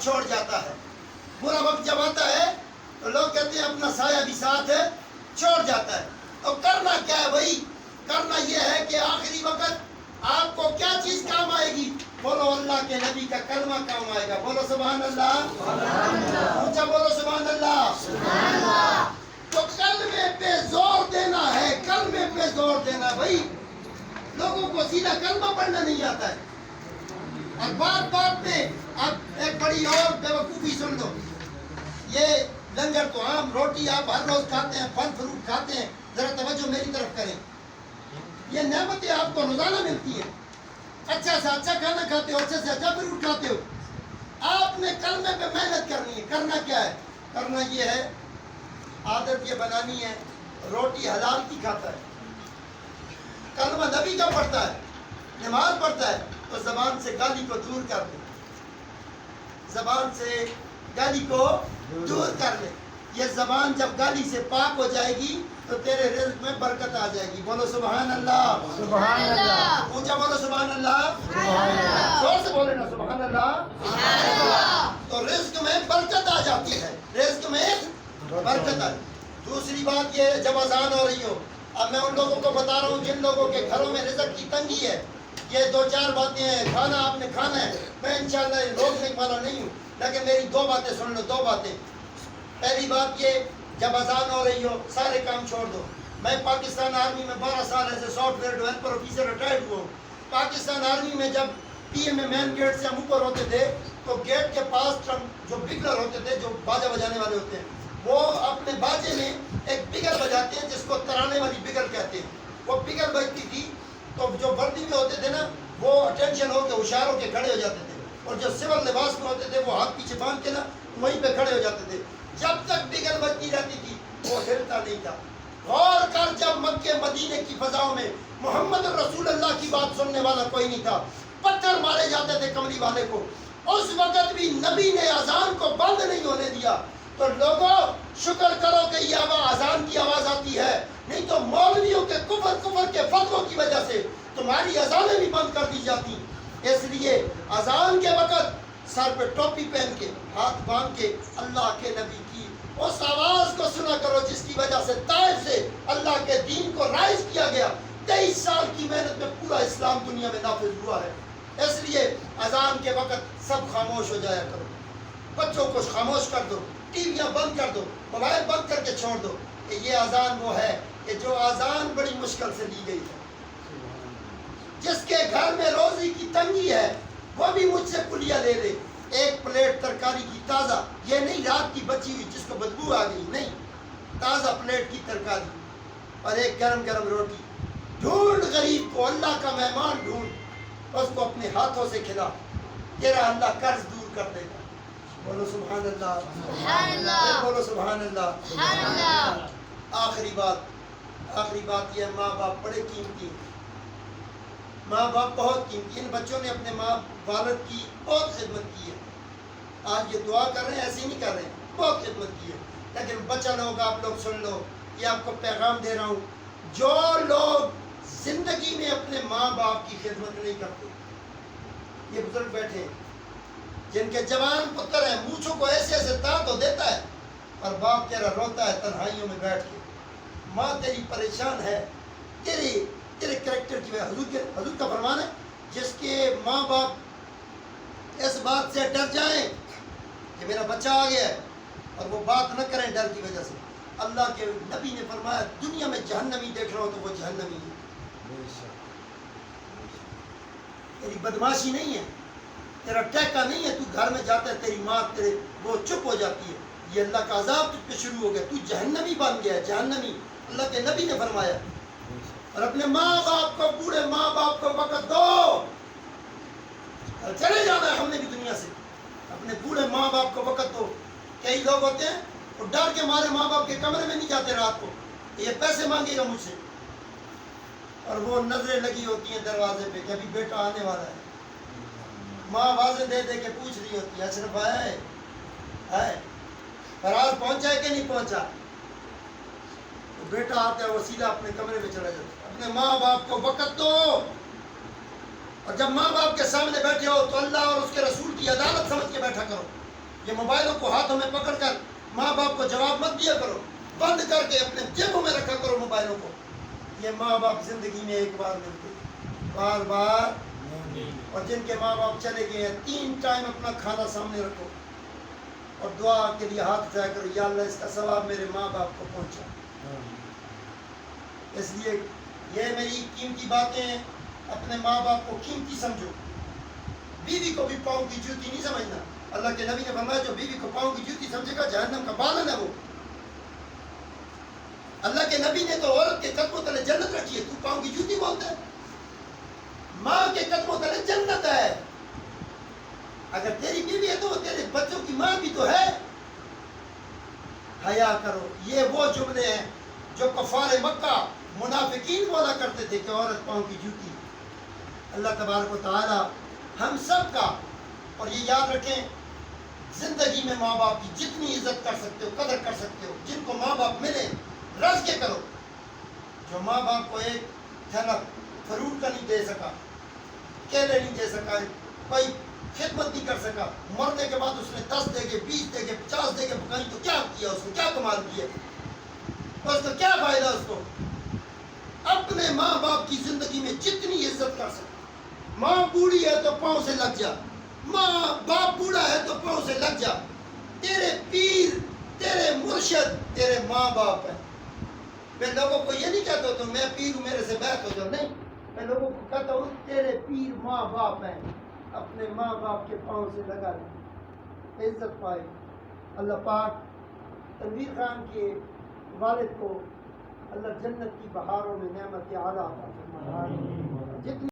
چھوڑ جاتا ہے. برا وقت جب آتا ہے تو لوگ کہتے ہیں اپنا سایہ بھی ساتھ چھوڑ جاتا ہے. تو کرنا کیا ہے بھائی؟ کرنا یہ ہے کہ آخری وقت آپ کو کیا چیز کام آئے گی؟ بولو اللہ کے نبی کا کلمہ کام آئے گا. بولو سبحان اللہ. اونچا بولو سبحان اللہ. تو کلمے پہ زور دینا ہے، کلمے پہ زور دینا. بھائی لوگوں کو سیدھا کلمہ پڑھنا نہیں آتا ہے. اور بات بات میں اب ایک بڑی اور بیوقوفی سن لو. یہ لنگر تو عام روٹی آپ ہر روز کھاتے ہیں، پھل فروٹ کھاتے ہیں. ذرا توجہ میری طرف کریں. یہ نعمتیں آپ کو روزانہ ملتی ہیں. اچھا سے اچھا کھانا کھاتے ہو، اچھے سے اچھا فروٹ کھاتے ہو. آپ نے کلمے پہ محنت کرنی ہے. کرنا کیا ہے؟ کرنا یہ ہے، عادت یہ بنانی ہے روٹی حلال کی کھاتا ہے، کلمہ نبی کا پڑھتا ہے، نماز پڑھتا ہے، تو زبان سے گالی کو دور کر دے. زبان سے گالی کو دور کر لے. یہ زبان جب گالی سے پاک ہو جائے گی تو تیرے رزق میں برکت آ جائے گی. بولو سبحان اللہ. سبحان اللہ. اونچا بولو سبحان اللہ. زور سے بولے نا سبحان اللہ. تو رزق میں برکت آ جاتی ہے، رزق میں برکت آ. دوسری بات یہ، جب اذان ہو رہی ہو، اب میں ان لوگوں کو بتا رہا ہوں جن لوگوں کے گھروں میں رزق کی تنگی ہے، یہ دو چار باتیں ہیں. کھانا آپ نے کھانا ہے، میں انشاءاللہ روکنے والا نہیں ہوں، لیکن میری دو باتیں سن لو. دو باتیں. پہلی بات یہ، جب اذان ہو رہی ہو سارے کام چھوڑ دو. میں پاکستان آرمی میں 12 سال ایسے soft where developer officer retired ہوا ہوں. پاکستان آرمی میں جب پی ایم اے مین گیٹ سے ہم اوپر ہوتے تھے تو گیٹ کے پاس جو بگلر ہوتے تھے، جو باجا بجانے والے ہوتے ہیں، وہ اپنے باجے میں ایک بگل بجاتے ہیں جس کو ترانے والی بگل کہتے ہیں. وہ بگل بجتی تھی تو جو وردی میں ہوتے تھے نا، وہ اٹینشن ہو کے ہوشیار ہو کے کھڑے ہو جاتے تھے، اور جو سول لباس میں ہوتے تھے وہ ہاتھ پیچھے باندھ کے نا وہیں پہ کھڑے ہو جاتے تھے. جب تک بگل بجتی رہتی تھی وہ ہلتا نہیں تھا. غور کر، جب مکے مدینے کی فضاؤں میں محمد رسول اللہ کی بات سننے والا کوئی نہیں تھا، پتھر مارے جاتے تھے کملی والے کو، اس وقت بھی نبی نے اذان کو بند نہیں ہونے دیا. تو لوگوں شکر کرو کہ یہ اذان کی آواز آتی ہے، نہیں تو مولویوں کے کفر کے فتووں کی وجہ سے تمہاری اذانیں بھی بند کر دی جاتی. اس لیے اذان کے وقت سر پہ ٹوپی پہن کے، ہاتھ باندھ کے اللہ کے نبی کی اس آواز کو سنا کرو جس کی وجہ سے طائف سے اللہ کے دین کو رائج کیا گیا. 23 سال کی محنت میں پورا اسلام دنیا میں نافذ ہوا ہے. اس لیے اذان کے وقت سب خاموش ہو جایا کرو. بچوں کو خاموش کر دو، ٹی ویاں بند کر دو، موبائل بند کر کے چھوڑ دو. کہ یہ اذان وہ ہے کہ جو اذان بڑی مشکل سے لی گئی ہے. جس کے گھر میں روزی کی تنگی ہے وہ بھی مجھ سے کلیا لے لے. ایک پلیٹ ترکاری کی تازہ، یہ نہیں رات کی بچی ہوئی جس کو بدبو آ گئی، نہیں، تازہ پلیٹ کی ترکاری اور ایک گرم گرم روٹی. ڈھونڈ غریب کو، اللہ کا مہمان ڈھونڈ، اس کو اپنے ہاتھوں سے کھلا، تیرا اللہ قرض دور کر دے گا. بولو سبحان اللہ. سبحان اللہ. بولو سبحان اللہ. سبحان اللہ. آخری بات یہ، ماں باپ بڑے قیمتی ہیں. ماں باپ بہت قیمتی. ان بچوں نے اپنے ماں والد کی بہت خدمت کی ہے. آج یہ دعا کر رہے ہیں، ایسے ہی نہیں کر رہے ہیں، بہت خدمت کی ہے. لیکن بچہ لوگ، آپ لوگ سن لو، یہ آپ کو پیغام دے رہا ہوں، جو لوگ زندگی میں اپنے ماں باپ کی خدمت نہیں کرتے، یہ بزرگ بیٹھے ہیں جن کے جوان پتر ہیں، مونچھوں کو ایسے ایسے تان تو دیتا ہے اور باپ تیرا روتا ہے تنہائیوں میں بیٹھ کے. ماں تیری پریشان ہے تیرے کریکٹر کی وجہ. حضور کا فرمان ہے، جس کے ماں باپ اس بات سے ڈر جائیں کہ میرا بچہ آ گیا ہے اور وہ بات نہ کریں ڈر کی وجہ سے، اللہ کے نبی نے فرمایا دنیا میں جہنمی دیکھ رہا ہو تو وہ جہنمی ہے. تیری بدماشی نہیں ہے، تیرا ٹیکا نہیں ہے، تو گھر میں جاتا ہے تیری ماں تیرے وہ چپ ہو جاتی ہے، یہ اللہ کا عذاب تجھ پہ شروع ہو گیا، تو جہنمی بن گیا ہے، جہنمی. اللہ کے نبی نے فرمایا. اور اپنے ماں باپ کو، بوڑھے ماں باپ کو وقت دو. چلے جانا ہے ہم نے بھی دنیا سے، اپنے بوڑھے ماں باپ کو وقت دو. کئی لوگ ہوتے ہیں وہ ڈر کے مارے ماں باپ کے کمرے میں نہیں جاتے رات کو، یہ پیسے مانگے گا مجھ سے، اور وہ نظریں لگی ہوتی ہیں دروازے پہ کہ ابھی بیٹا آنے والا ہے. ماں آوازیں دے دے کے پوچھ رہی ہوتی ہے، اشرف آیا ہے، فراز پہنچا ہے کہ نہیں پہنچا. تو بیٹا آتا ہے، وہ سیدھا اپنے کمرے میں چلا جاتا ہے. اپنے ماں باپ کو وقت دو. اور جب ماں باپ کے سامنے بیٹھے ہو تو اللہ اور اس کے رسول کی عدالت سمجھ کے بیٹھا کرو. یہ موبائلوں کو ہاتھوں میں پکڑ کر ماں باپ کو جواب مت دیا کرو، بند کر کے اپنے جیبوں میں رکھا کرو موبائلوں کو۔ یہ ماں باپ زندگی میں ایک بار ملتے، بار بار، اور جن کے ماں باپ چلے گئے ہیں 3 ٹائم اپنا کھانا سامنے رکھو اور دعا کے لیے ہاتھ اٹھایا کرو، یا اللہ اس کا ثواب میرے ماں باپ کو پہنچا۔ اس لیے یہ میری قیمتی باتیں ہیں، اپنے ماں باپ کو قیمتی سمجھو۔ بیوی کو بھی پاؤں کی جوتی نہیں سمجھنا، اللہ کے نبی نے فرمایا جو بیوی کو پاؤں کی جوتی سمجھے گا جہنم کا بالن ہے وہ۔ اللہ کے نبی نے تو عورت کے قدموں تلے جنت رکھی ہے، تو پاؤں کی جوتی بولتا ہے؟ ماں کے قدموں تلے جنت ہے۔ اگر تیری بیوی ہے تو وہ تیرے بچوں کی ماں بھی تو ہے۔ حیا کرو۔ یہ وہ جملے ہیں جو کفار مکہ منافقین بولا کرتے تھے کہ عورت پاؤں کی جوتی۔ اللہ تبارک و تعالی ہم سب کا، اور یہ یاد رکھیں زندگی میں ماں باپ کی جتنی عزت کر سکتے ہو، قدر کر سکتے ہو، جن کو ماں باپ ملے رس کے کرو۔ جو ماں باپ کو ایک تھیلا فروٹ کا نہیں دے سکا، کیلے نہیں دے سکا، کوئی خدمت نہیں کر سکا، مرنے کے بعد اس نے 10 دے گے، 20 دے گے، 50 دے گے پکائی، تو کیا کیا اس نے؟ کیا کمال کیا؟ اس کا کیا فائدہ اس کو؟ اپنے ماں باپ کی زندگی میں جتنی عزت کر سکتے۔ ماں بوڑھی ہے تو پاؤں سے لگ جا، ماں باپ بوڑھا ہے تو پاؤں سے لگ جا۔ تیرے پیر، تیرے مرشد تیرے ماں باپ ہیں۔ میں لوگوں کو یہ نہیں کہتا ہوں میں پیر ہوں میرے سے بیعت ہو جاؤ، نہیں، میں لوگوں کو کہتا ہوں تیرے پیر ماں باپ ہیں، اپنے ماں باپ کے پاؤں سے لگا لے، عزت پائے۔ اللہ پاک تنویر خان کے والد کو اللہ جنت کی بہاروں میں نعمت اعلیٰ عطا فرمائے۔ جتنی